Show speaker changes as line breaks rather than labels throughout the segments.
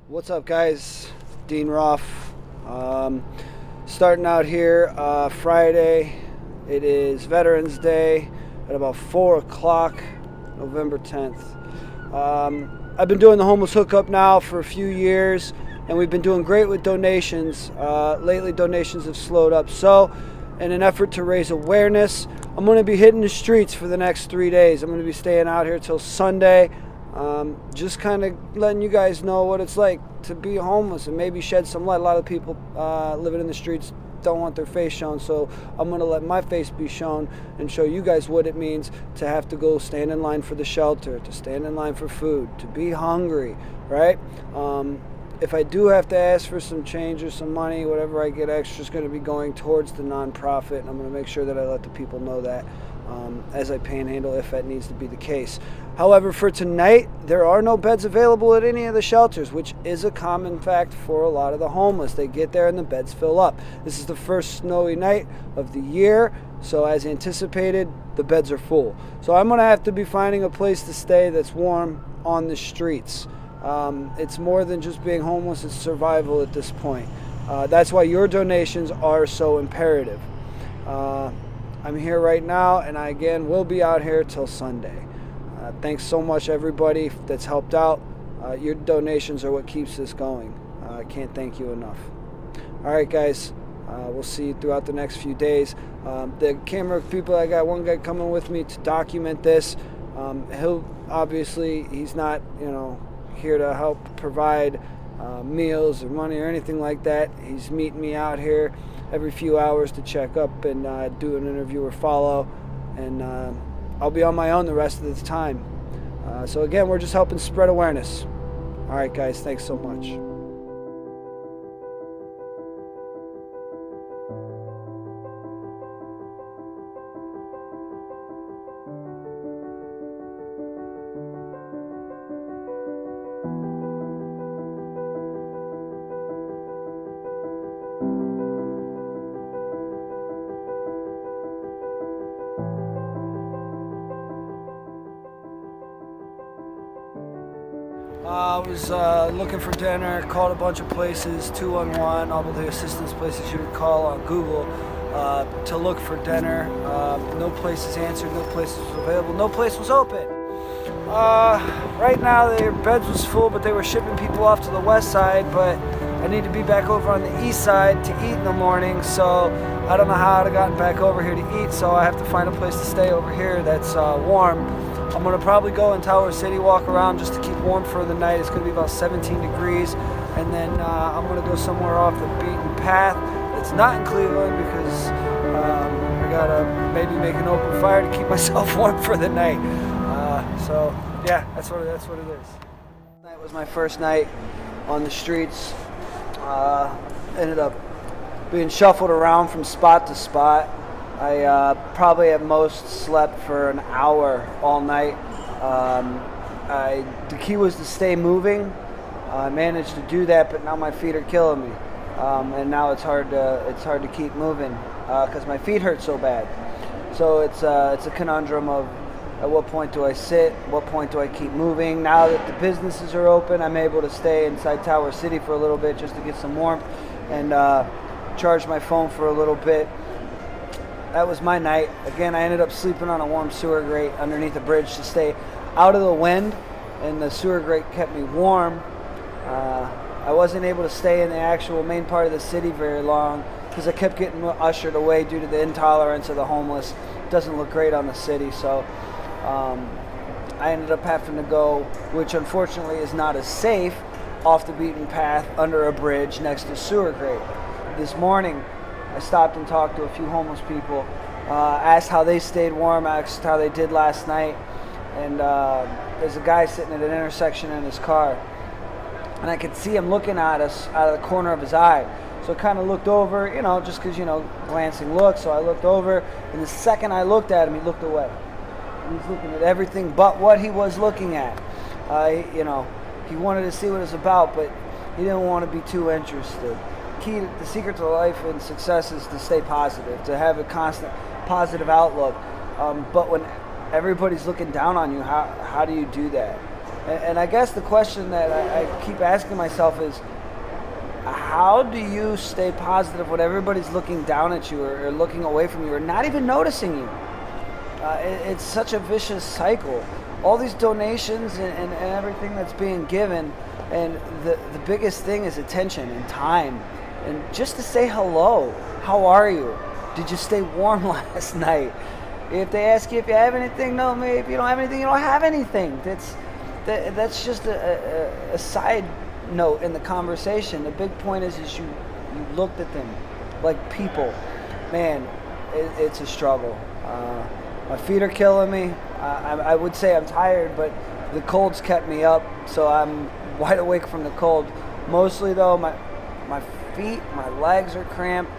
What's up, guys? Dean Roth. Starting out here Friday. It is Veterans Day at about 4 o'clock, November 10th. I've been doing the homeless hookup now for a few years, and we've been doing great with donations. Lately, donations have slowed up. So, in an effort to raise awareness, I'm going to be hitting the streets for the next 3 days. I'm going to be staying out here till Sunday. Just kind of letting you guys know what it's like to be homeless and maybe shed some light. A lot of people living in the streets don't want their face shown, so I'm going to let my face be shown and show you guys what it means to have to go stand in line for the shelter, to stand in line for food, to be hungry, right? If I do have to ask for some change or some money, whatever I get extra is going to be going towards the nonprofit, and I'm going to make sure that I let the people know that as I panhandle if that needs to be the case. However, for tonight, there are no beds available at any of the shelters, which is a common fact for a lot of the homeless. They get there and the beds fill up. This is the first snowy night of the year, so as anticipated, the beds are full. So I'm going to have to be finding a place to stay that's warm on the streets. It's more than just being homeless, it's survival at this point. That's why your donations are so imperative. I'm here right now, and I again will be out here till Sunday. Thanks so much, everybody that's helped out. Your donations are what keeps this going. I can't thank you enough. All right, guys. We'll see you throughout the next few days. The camera people, I got one guy coming with me to document this. He's not, here to help provide meals or money or anything like that. He's meeting me out here every few hours to check up and do an interview or follow, and I'll be on my own the rest of the time. So again, we're just helping spread awareness. All right, guys, thanks so much. I was looking for dinner, called a bunch of places, 211, all the assistance places you would call on Google to look for dinner. No places answered, no places was available, no place was open. Right now their beds was full, but they were shipping people off to the west side, but I need to be back over on the east side to eat in the morning, so I don't know how I'd have gotten back over here to eat, so I have to find a place to stay over here that's warm. I'm going to probably go in Tower City, walk around just to keep warm for the night. It's going to be about 17 degrees. And then I'm going to go somewhere off the beaten path that's not in Cleveland because I got to maybe make an open fire to keep myself warm for the night. So, yeah, that's what it is. That was my first night on the streets. Ended up being shuffled around from spot to spot. I probably at most slept for an hour all night. The key was to stay moving. I managed to do that, but now my feet are killing me, and now it's hard to keep moving because my feet hurt so bad. So it's a conundrum of at what point do I sit, what point do I keep moving. Now that the businesses are open, I'm able to stay inside Tower City for a little bit just to get some warmth and charge my phone for a little bit. That was my night. Again, I ended up sleeping on a warm sewer grate underneath a bridge to stay out of the wind, and the sewer grate kept me warm. I wasn't able to stay in the actual main part of the city very long because I kept getting ushered away due to the intolerance of the homeless. It doesn't look great on the city, so I ended up having to go, which unfortunately is not as safe, off the beaten path under a bridge next to sewer grate. This morning, I stopped and talked to a few homeless people, asked how they stayed warm, asked how they did last night, and there's a guy sitting at an intersection in his car, and I could see him looking at us out of the corner of his eye. So I kind of looked over, just because, glancing look, so I looked over, and the second I looked at him, he looked away. And he's looking at everything but what he was looking at. He wanted to see what it's about, but he didn't want to be too interested. The secret to life and success is to stay positive, to have a constant positive outlook. But when everybody's looking down on you, how do you do that? And I guess the question that I keep asking myself is, how do you stay positive when everybody's looking down at you or looking away from you or not even noticing you? It's such a vicious cycle. All these donations and everything that's being given, and the biggest thing is attention and time. And just to say hello, how are you? Did you stay warm last night? If they ask you if you have anything, no, maybe if you don't have anything, you don't have anything. That's just a side note in the conversation. The big point is you looked at them like people. Man, it's a struggle. My feet are killing me. I would say I'm tired, but the cold's kept me up, so I'm wide awake from the cold. Mostly though, my feet, my legs are cramped.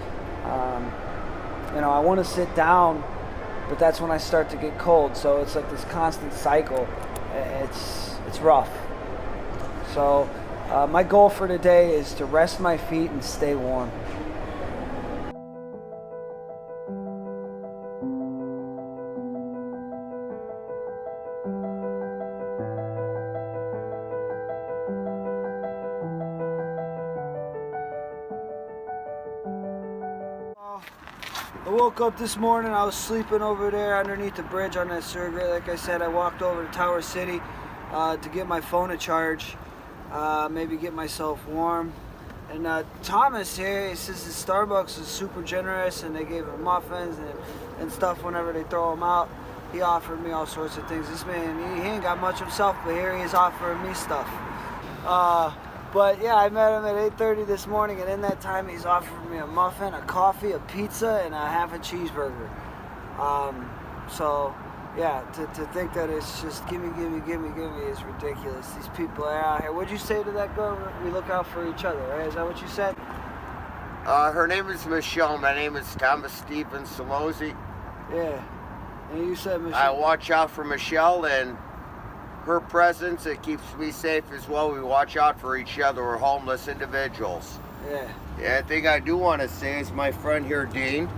I want to sit down, but that's when I start to get cold. So it's like this constant cycle. It's rough. So my goal for today is to rest my feet and stay warm. I woke up this morning, I was sleeping over there underneath the bridge on that Surrey. Like I said, I walked over to Tower City to get my phone a charge, maybe get myself warm. And Thomas here, he says the Starbucks is super generous and they gave him muffins and stuff whenever they throw them out. He offered me all sorts of things. This man, he ain't got much himself, but here he is offering me stuff. But yeah, I met him at 8:30 this morning, and in that time he's offered me a muffin, a coffee, a pizza, and a half a cheeseburger. So yeah, to think that it's just gimme is ridiculous. These people are out here. What'd you say to that girl? We look out for each other, right? Is that what you said?
Her name is Michelle. My name is Thomas Stephen Samosi.
Yeah. And you said Michelle.
I watch out for Michelle and her presence. It keeps me safe as well. We watch out for each other. We're homeless individuals.
Yeah.
Yeah, the thing I do want to say is my friend here, Dean.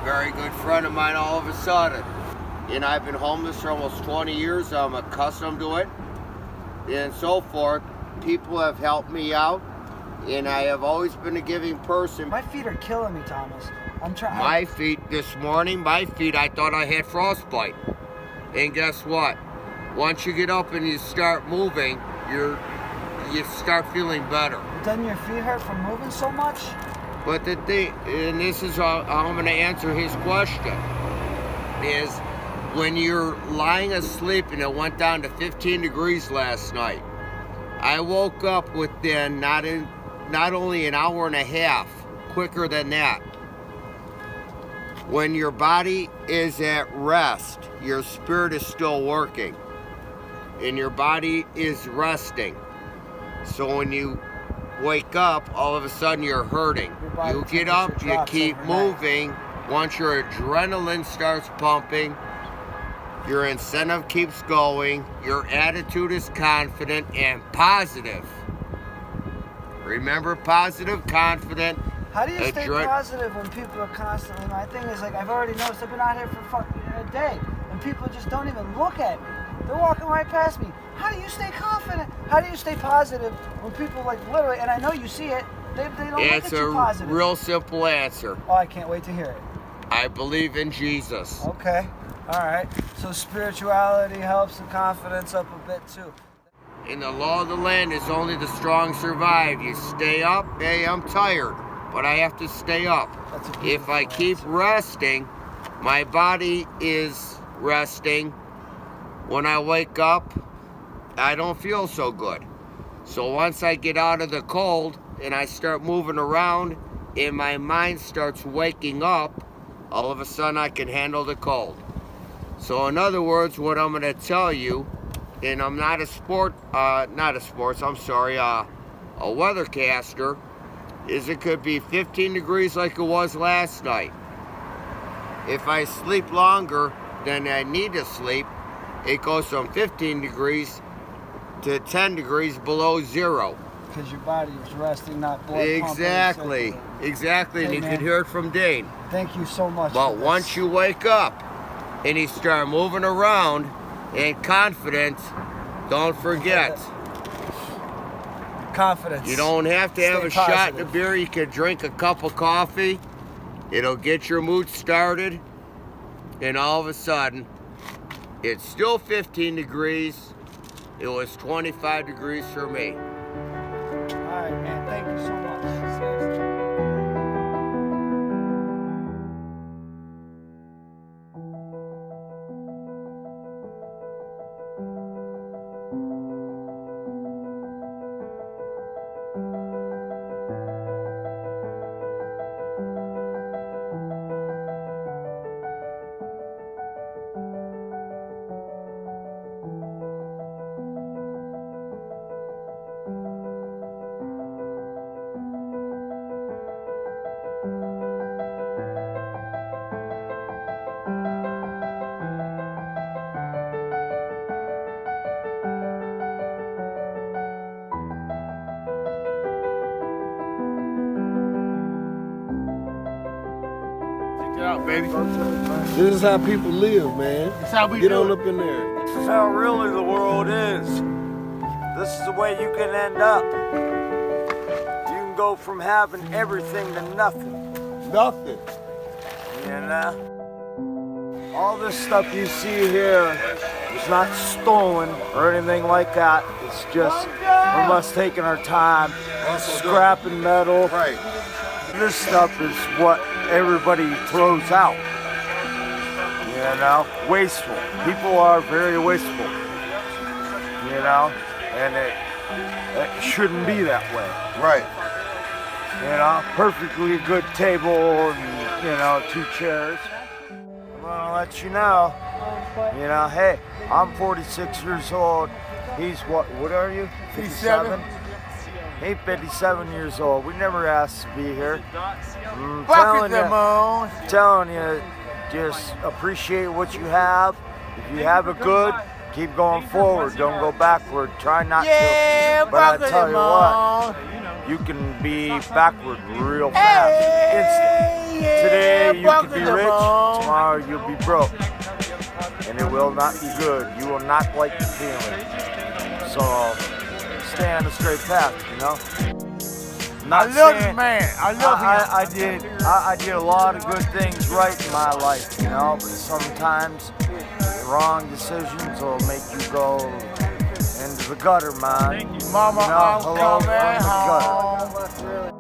Very good friend of mine all of a sudden. And I've been homeless for almost 20 years. I'm accustomed to it and so forth. People have helped me out, and I have always been a giving person.
My feet are killing me, Thomas. I'm trying.
My feet this morning, I thought I had frostbite. And guess what? Once you get up and you start moving, you start feeling better.
Doesn't your feet hurt from moving so much?
But the thing, and this is how I'm going to answer his question, is when you're lying asleep and it went down to 15 degrees last night, I woke up within not only an hour and a half, quicker than that. When your body is at rest, your spirit is still working, and your body is resting. So when you wake up, all of a sudden you're hurting. You get up, you keep moving. Once your adrenaline starts pumping, your incentive keeps going, your attitude is confident and positive. Remember, positive, confident.
How do you stay positive when people are constantly? My thing is, like, I've already noticed, I've been out here for fucking a day, and people just don't even look at me. They're walking right past me. How do you stay confident? How do you stay positive when people, like, literally, and I know you see it, they don't look at you positive?
It's a real simple answer.
Oh, I can't wait to hear it.
I believe in Jesus.
Okay. All right. So spirituality helps the confidence up a bit, too.
In the law of the land is only the strong survive. You stay up, hey, I'm tired, but I have to stay up. If I keep resting, my body is resting. When I wake up, I don't feel so good. So once I get out of the cold and I start moving around and my mind starts waking up, all of a sudden I can handle the cold. So in other words, what I'm going to tell you, and I'm not a weathercaster, is it could be 15 degrees like it was last night. If I sleep longer than I need to sleep, it goes from 15 degrees to 10 degrees below zero.
Because your body is resting, not blood
pumping. Exactly, and you can hear it from Dane.
Thank you so much.
But once you wake up and you start moving around, and confident. Don't forget.
Confidence.
You don't have to have
Stay
a shot
positive.
of beer. You can drink a cup of coffee. It'll get your mood started. And all of a sudden, it's still 15 degrees. It was 25 degrees for me.
All right, man. Thank you so much. Seriously.
Check it out, baby.
This is how people live, man.
That's how we
Get
do
on
it.
up in there.
This is how really the world is. This is the way you can end up. You can go from having everything to nothing.
Nothing.
You know? All this stuff you see here is not stolen or anything like that. It's just from us taking our time, scrapping metal.
Right.
This stuff is what everybody throws out. You know? Wasteful. People are very wasteful. You know? And it shouldn't be that way.
Right.
You know, perfectly good table and, you know, 2 chairs. I'm gonna let you know, hey, I'm 46 years old. He's what are you? 57? He's 57 years old. We never asked to be here. I'm telling you, just appreciate what you have. If you have it good, keep going forward. Don't go backward. Try not to. But I tell you what, you can be backward real fast. Instant. Today you can be rich, tomorrow you'll be broke. And it will not be good. You will not like the feeling. So stay on the straight path, you know? I love you, man. I love you. I did a lot of good things right in my life, you know, but sometimes wrong decisions will make you go into the gutter, man. Thank you, Mama. Hello from the gutter.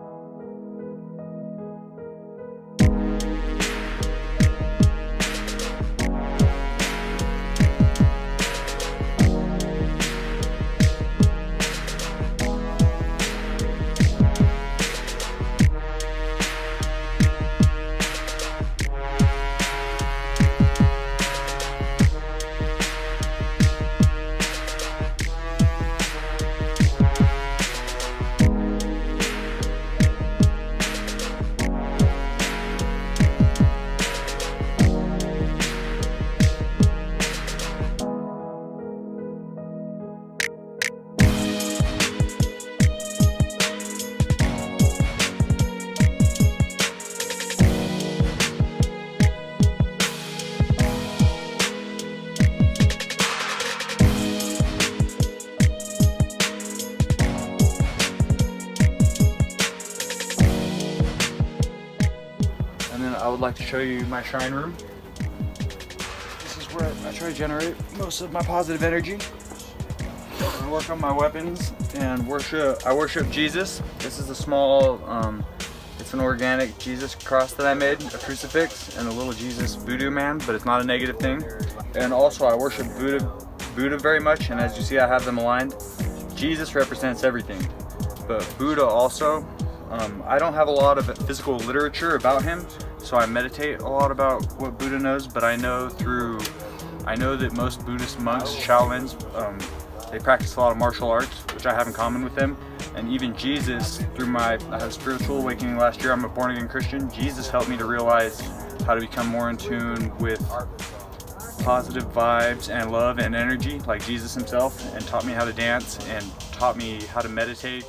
I would like to show you my shrine room. This is where I try to generate most of my positive energy. I work on my weapons and worship. I worship Jesus. This is a small, it's an organic Jesus cross that I made, a crucifix, and a little Jesus voodoo man, but it's not a negative thing. And also I worship Buddha very much, and as you see I have them aligned. Jesus represents everything, but Buddha also. I don't have a lot of physical literature about him, so I meditate a lot about what Buddha knows, but I know that most Buddhist monks, Shaolins, they practice a lot of martial arts, which I have in common with them. And even Jesus, I had a spiritual awakening last year. I'm a born again Christian. Jesus helped me to realize how to become more in tune with positive vibes and love and energy, like Jesus himself, and taught me how to dance and taught me how to meditate.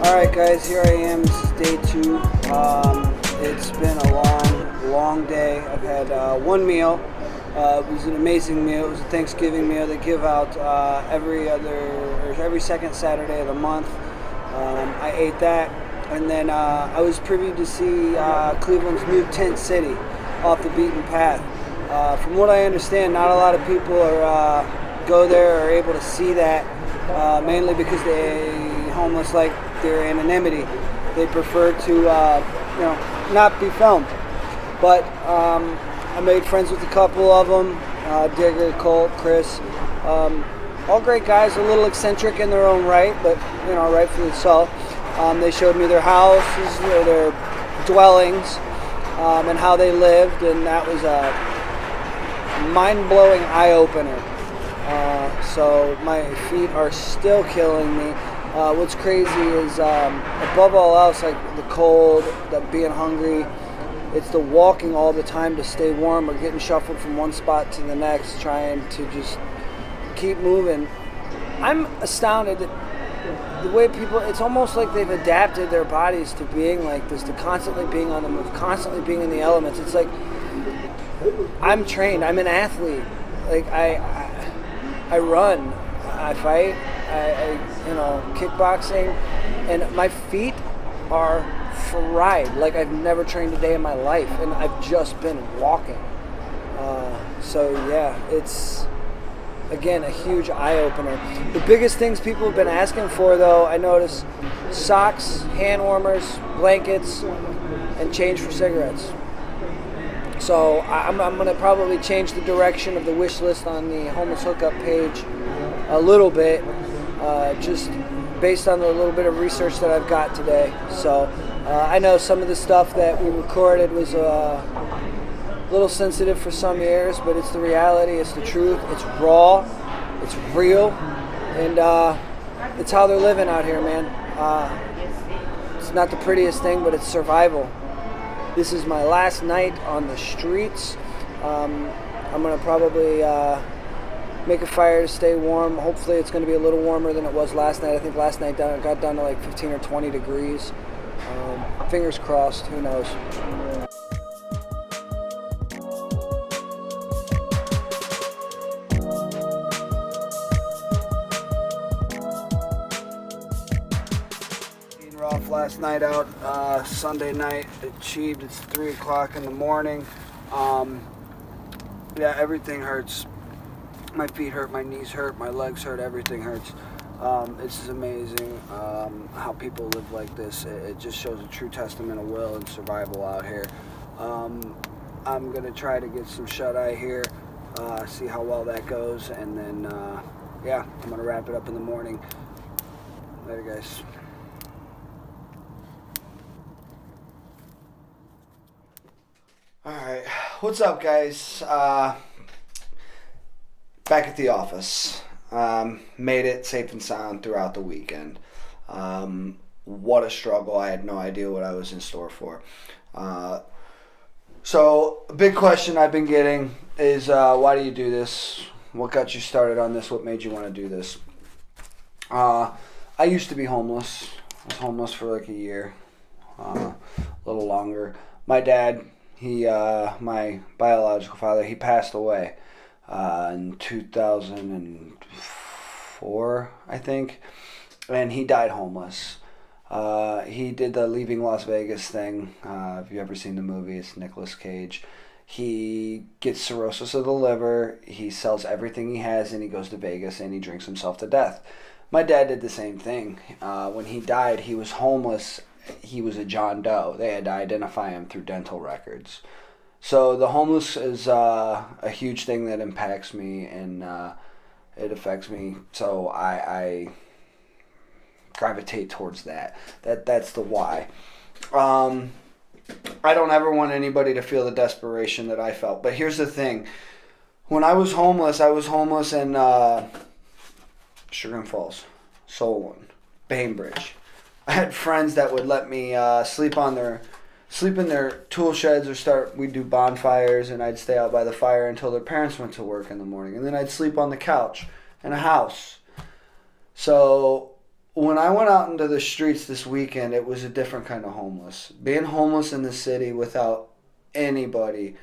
Alright guys, here I am. This is day 2. It's been a long day. I've had one meal. It was an amazing meal. It was a Thanksgiving meal they give out every second Saturday of the month. I ate that, and then I was privy to see Cleveland's new tent city off the beaten path. From what I understand, not a lot of people go there or are able to see that, mainly because they homeless like their anonymity. They prefer to not be filmed. But I made friends with a couple of them, Digger, Colt, Chris, all great guys, a little eccentric in their own right, but rightfully so. They showed me their houses, their dwellings, and how they lived, and that was a mind-blowing eye-opener. So my feet are still killing me. What's crazy is, above all else, like the cold, the being hungry, it's the walking all the time to stay warm or getting shuffled from one spot to the next, trying to just keep moving. I'm astounded at the way people, it's almost like they've adapted their bodies to being like this, to constantly being on the move, constantly being in the elements. It's like, I'm trained, I'm an athlete. Like, I run, I fight, I kickboxing, and my feet are fried like I've never trained a day in my life, and I've just been walking. So yeah, it's again a huge eye-opener. The biggest things people have been asking for, though, I notice: socks, hand warmers, blankets, and change for cigarettes. So I'm going to probably change the direction of the wish list on the homeless hookup page a little bit, just based on the little bit of research that I've got today. So I know some of the stuff that we recorded was a little sensitive for some ears, but it's the reality, it's the truth, it's raw, it's real, and it's how they're living out here, man. It's not the prettiest thing, but it's survival. This is my last night on the streets. I'm going to probably make a fire to stay warm. Hopefully it's going to be a little warmer than it was last night. I think last night it got down to like 15 or 20 degrees. Fingers crossed, who knows. Rough last night out, Sunday night achieved. It's 3 o'clock in the morning. Yeah, everything hurts. My feet hurt, my knees hurt, my legs hurt, everything hurts. It's just amazing how people live like this. It just shows a true testament of will and survival out here. I'm going to try to get some shut-eye here, see how well that goes, and then, yeah, I'm going to wrap it up in the morning. Later, guys. Alright, what's up, guys? Back at the office. Made it safe and sound throughout the weekend. What a struggle. I had no idea what I was in store for. So, a big question I've been getting is, why do you do this? What got you started on this? What made you want to do this? I used to be homeless. I was homeless for like a year. A little longer. My dad, my biological father, he passed away in 2004, I think, and he died homeless. He did the Leaving Las Vegas thing. If you've ever seen the movie, it's Nicolas Cage. He gets cirrhosis of the liver, he sells everything he has, and he goes to Vegas and he drinks himself to death. My dad did the same thing. When he died, he was homeless. He was a John Doe. They had to identify him through dental records. So the homeless is a huge thing that impacts me, and it affects me. So I gravitate towards that. That's the why. I don't ever want anybody to feel the desperation that I felt. But here's the thing. When I was homeless in Sugar Falls, Solon, Bainbridge. I had friends that would let me sleep in their tool sheds, we'd do bonfires, and I'd stay out by the fire until their parents went to work in the morning. And then I'd sleep on the couch in a house. So when I went out into the streets this weekend, it was a different kind of homeless. Being homeless in the city without anybody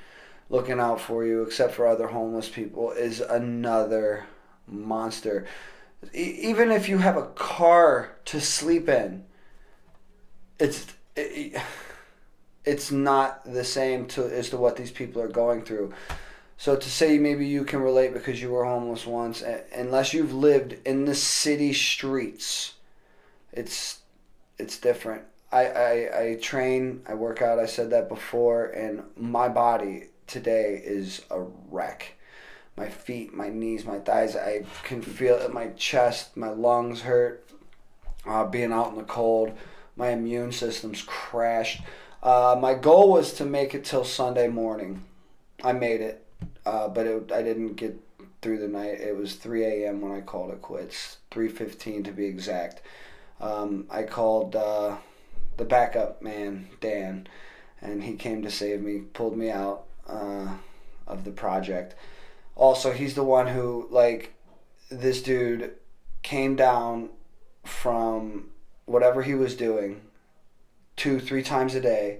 looking out for you except for other homeless people is another monster. Even if you have a car to sleep in, it's not the same as to what these people are going through. So to say maybe you can relate because you were homeless once, unless you've lived in the city streets, it's different. I train, I work out, I said that before, and my body today is a wreck. My feet, my knees, my thighs, I can feel it in my chest, my lungs hurt, being out in the cold. My immune system's crashed. My goal was to make it till Sunday morning. I made it, but I didn't get through the night. It was 3 a.m. when I called it quits, 3:15 to be exact. I called the backup man, Dan, and he came to save me, pulled me out of the project. Also, he's the one who, like, this dude came down from whatever he was doing 2-3 times a day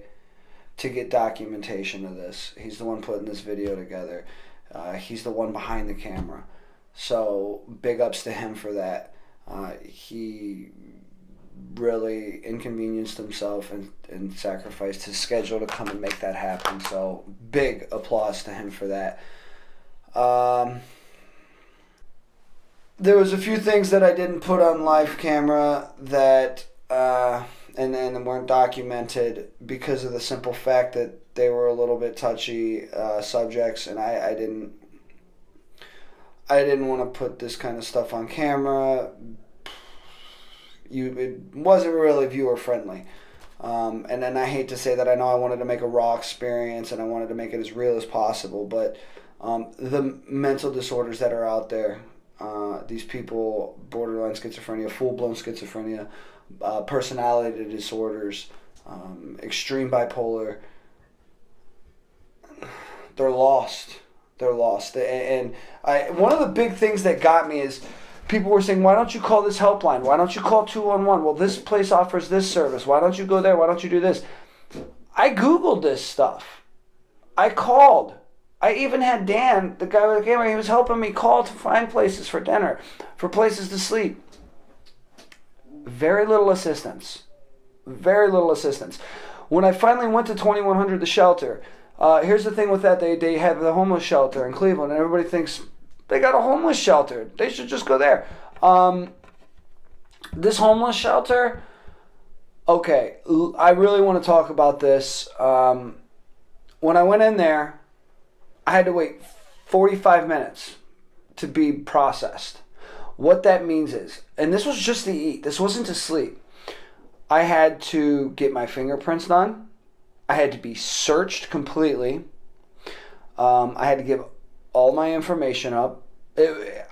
to get documentation of this. He's the one putting this video together. He's the one behind the camera. So big ups to him for that. He really inconvenienced himself and sacrificed his schedule to come and make that happen. So big applause to him for that. There was a few things that I didn't put on live camera that and weren't documented because of the simple fact that they were a little bit touchy subjects, and I didn't want to put this kind of stuff on camera. It wasn't really viewer friendly. And then I hate to say that. I know I wanted to make a raw experience and I wanted to make it as real as possible, but the mental disorders that are out there, these people, borderline schizophrenia, full-blown schizophrenia, personality disorders, extreme bipolar, they're lost. They're lost. And one of the big things that got me is people were saying, why don't you call this helpline? Why don't you call 211? Well, this place offers this service. Why don't you go there? Why don't you do this? I Googled this stuff. I called. I even had Dan, the guy with the camera, he was helping me call to find places for dinner, for places to sleep. Very little assistance. Very little assistance. When I finally went to 2100, the shelter, here's the thing with that. They have the homeless shelter in Cleveland, and everybody thinks they got a homeless shelter. They should just go there. This homeless shelter, okay, I really want to talk about this. When I went in there, I had to wait 45 minutes to be processed. What that means is, and this was just to eat, this wasn't to sleep. I had to get my fingerprints done. I had to be searched completely. I had to give all my information up. I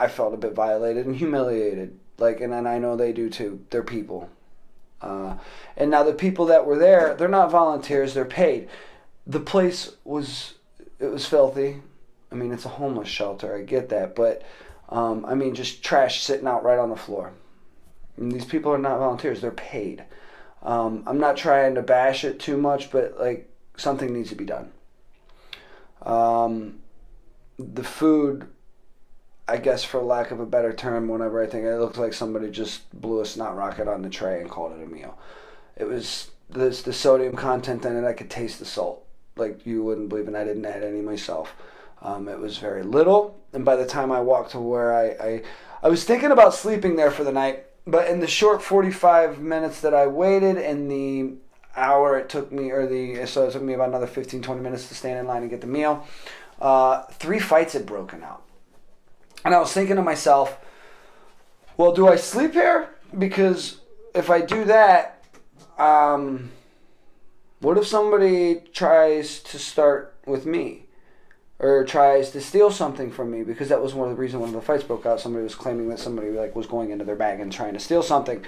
felt a bit violated and humiliated. And I know they do too. They're people. And now the people that were there, they're not volunteers, they're paid. The place was filthy. I mean, it's a homeless shelter, I get that, but just trash sitting out right on the floor. And these people are not volunteers, they're paid. I'm not trying to bash it too much, but something needs to be done. The food, I guess for lack of a better term, whenever I think it looks like somebody just blew a snot rocket on the tray and called it a meal. It was the sodium content in it, I could taste the salt. Like you wouldn't believe, and I didn't add any myself. It was very little, and by the time I walked to where I was thinking about sleeping there for the night, but in the short 45 minutes that I waited and the hour it took me, so it took me about another 15-20 minutes to stand in line and get the meal, 3 fights had broken out. And I was thinking to myself, well, do I sleep here? Because if I do that, what if somebody tries to start with me or tries to steal something from me? Because that was one of the reasons when the fights broke out. Somebody was claiming that somebody was going into their bag and trying to steal something.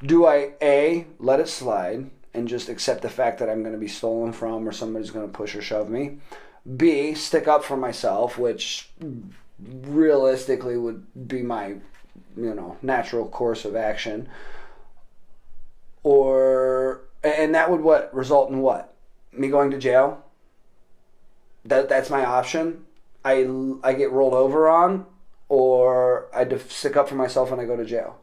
Do I A, let it slide and just accept the fact that I'm going to be stolen from or somebody's going to push or shove me? B, stick up for myself, which realistically would be my natural course of action. And that would result in what? Me going to jail? That's my option. I get rolled over on, or I stick up for myself and I go to jail.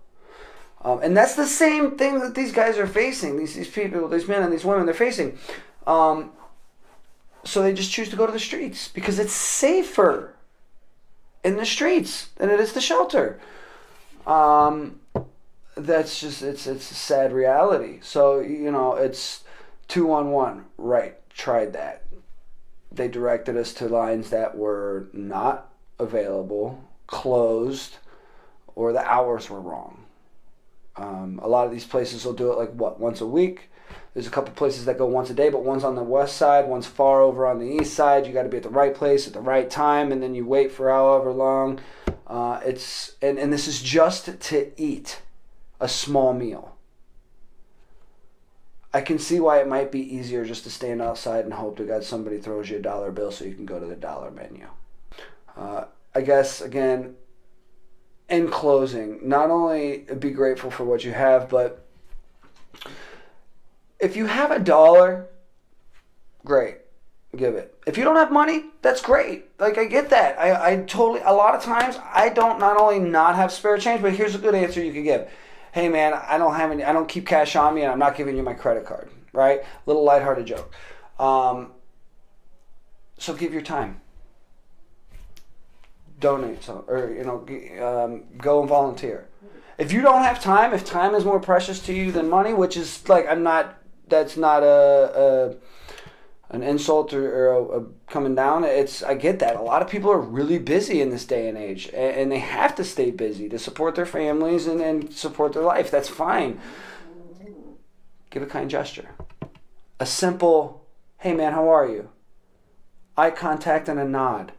And that's the same thing that these guys are facing. These people, these men and these women, they're facing. So they just choose to go to the streets because it's safer in the streets than it is the shelter. That's just, it's a sad reality. So, it's 211. Right. Tried that. They directed us to lines that were not available, closed, or the hours were wrong. A lot of these places will do it once a week. There's a couple places that go once a day, but one's on the west side, one's far over on the east side. You got to be at the right place at the right time, and then you wait for however long. And this is just to eat a small meal. I can see why it might be easier just to stand outside and hope to God somebody throws you a dollar bill so you can go to the dollar menu. I guess, again, in closing, not only be grateful for what you have, but if you have $1, great, give it. If you don't have money, that's great. I get that. I totally, a lot of times, I don't not only not have spare change, but here's a good answer you could give. Hey man, I don't keep cash on me and I'm not giving you my credit card, right? Little lighthearted joke. So give your time. Donate some, or, go and volunteer. If you don't have time, if time is more precious to you than money, which is that's not an insult or a coming down. I get that. A lot of people are really busy in this day and age, and they have to stay busy to support their families and support their life. That's fine. Give a kind gesture. A simple, hey man, how are you? Eye contact and a nod.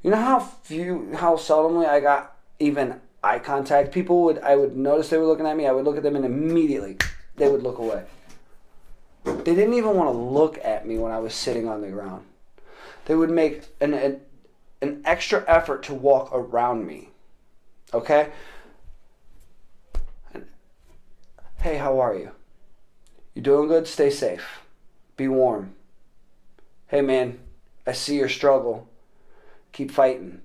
You know how seldomly I got even eye contact? I would notice they were looking at me, I would look at them, and immediately they would look away. They didn't even want to look at me when I was sitting on the ground. They would make an extra effort to walk around me. Okay? Hey, how are you? You doing good? Stay safe. Be warm. Hey man, I see your struggle. Keep fighting.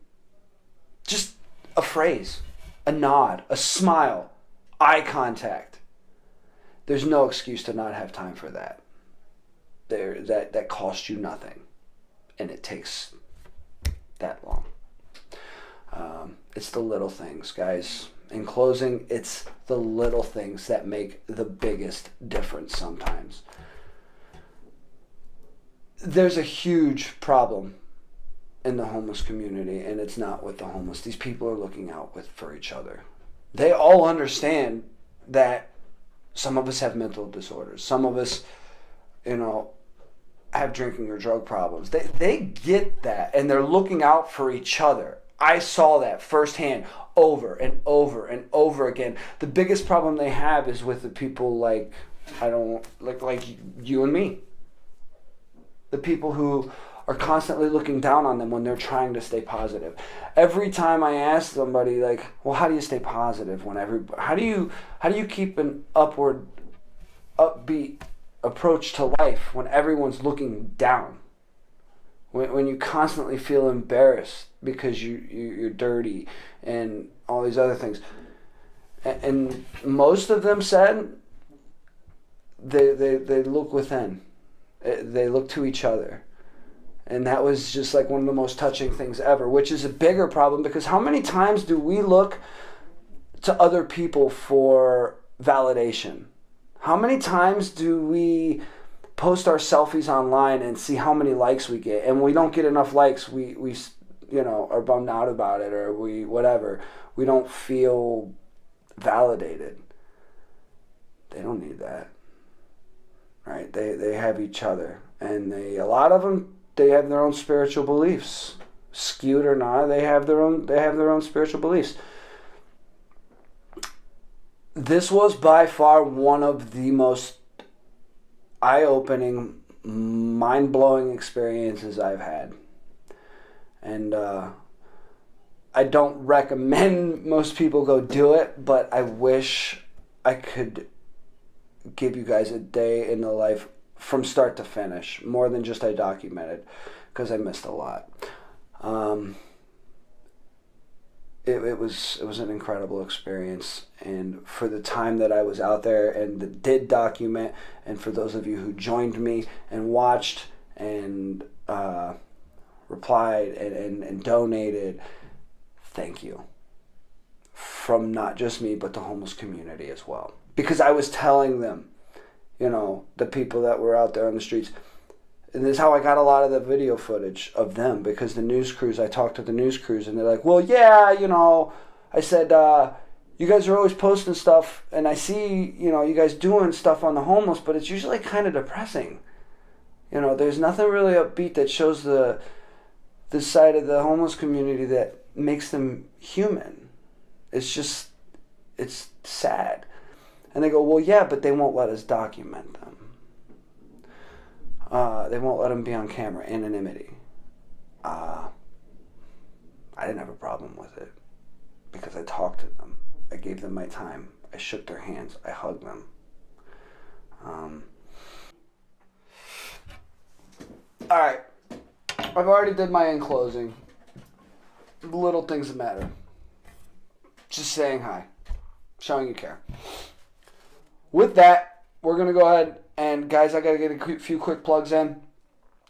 Just a phrase, a nod, a smile, eye contact. There's no excuse to not have time for that. That costs you nothing, and it takes that long. It's the little things, guys. In closing, it's the little things that make the biggest difference sometimes. There's a huge problem in the homeless community, and it's not with the homeless. These people are looking out for each other. They all understand that some of us have mental disorders. Some of us, have drinking or drug problems. They get that, and they're looking out for each other. I saw that firsthand over and over and over again. The biggest problem they have is with the people like you and me. The people who are constantly looking down on them when they're trying to stay positive. Every time I ask somebody, well, how do you stay positive how do you keep an upbeat approach to life when everyone's looking down? When you constantly feel embarrassed because you're dirty and all these other things. And most of them said they look within. They look to each other. And that was just one of the most touching things ever, which is a bigger problem because how many times do we look to other people for validation? How many times do we post our selfies online and see how many likes we get? And when we don't get enough likes, we are bummed out about it, or we don't feel validated. They don't need that. Right? They have each other, and a lot of them, they have their own spiritual beliefs, skewed or not. They have their own spiritual beliefs. This was by far one of the most eye-opening, mind-blowing experiences I've had, and I don't recommend most people go do it, but I wish I could give you guys a day in the life from start to finish, more than just I documented, because I missed a lot. It was an incredible experience, and for the time that I was out there and did document, and for those of you who joined me and watched and replied and donated, thank you. From not just me, but the homeless community as well. Because I was telling them, the people that were out there on the streets, and this is how I got a lot of the video footage of them, because the news crews, I talked to the news crews, and they're like, well, yeah, I said, you guys are always posting stuff, and I see, you guys doing stuff on the homeless, but it's usually kind of depressing. There's nothing really upbeat that shows the side of the homeless community that makes them human. It's sad. And they go, well, yeah, but they won't let us document them. They won't let them be on camera, anonymity. I didn't have a problem with it because I talked to them. I gave them my time. I shook their hands. I hugged them. All right. I've already did my in closing. The little things that matter. Just saying hi. Showing you care. With that, we're going to go ahead and, guys, I got to get a few quick plugs in.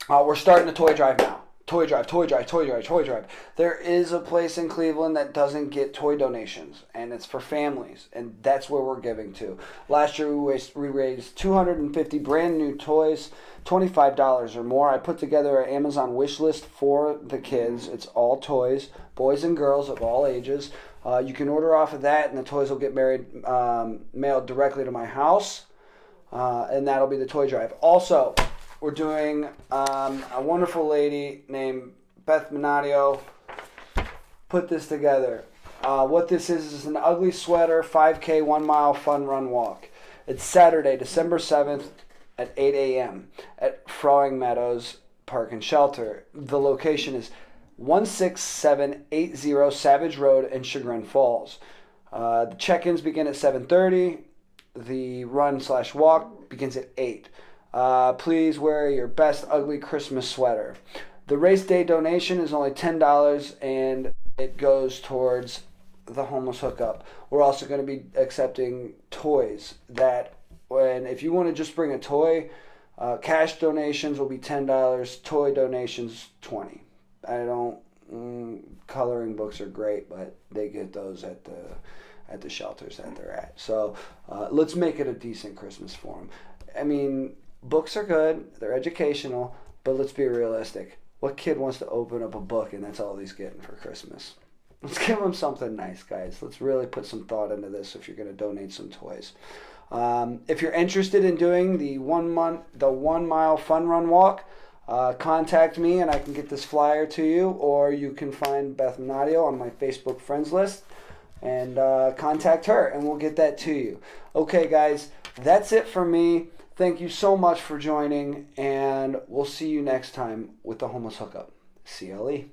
We're starting a toy drive now. Toy drive. There is a place in Cleveland that doesn't get toy donations, and it's for families, and that's where we're giving to. Last year, we raised 250 brand new toys, $25 or more. I put together an Amazon wish list for the kids. It's all toys, boys and girls of all ages. You can order off of that, and the toys will get mailed directly to my house, and that'll be the toy drive. Also, we're doing a wonderful lady named Beth Minadio put this together. What this is an ugly sweater 5K 1 mile fun run walk. It's Saturday, December 7th at 8 a.m. at Frowing Meadows Park and Shelter. The location is 16780 Savage Road in Chagrin Falls. The check-ins begin at 7:30. The run/walk begins at 8. Please wear your best ugly Christmas sweater. The race day donation is only $10, and it goes towards the homeless hookup. We're also going to be accepting toys. If you want to just bring a toy, cash donations will be $10. Toy donations $20. Coloring books are great, but they get those at the shelters that they're at. So let's make it a decent Christmas for them. I mean, books are good, they're educational, but let's be realistic. What kid wants to open up a book and that's all he's getting for Christmas? Let's give them something nice, guys. Let's really put some thought into this if you're going to donate some toys. If you're interested in doing the 1 mile fun run walk, contact me and I can get this flyer to you, or you can find Beth Minadio on my Facebook friends list and contact her and we'll get that to you. Okay, guys, that's it for me. Thank you so much for joining, and we'll see you next time with the Homeless Hookup. CLE.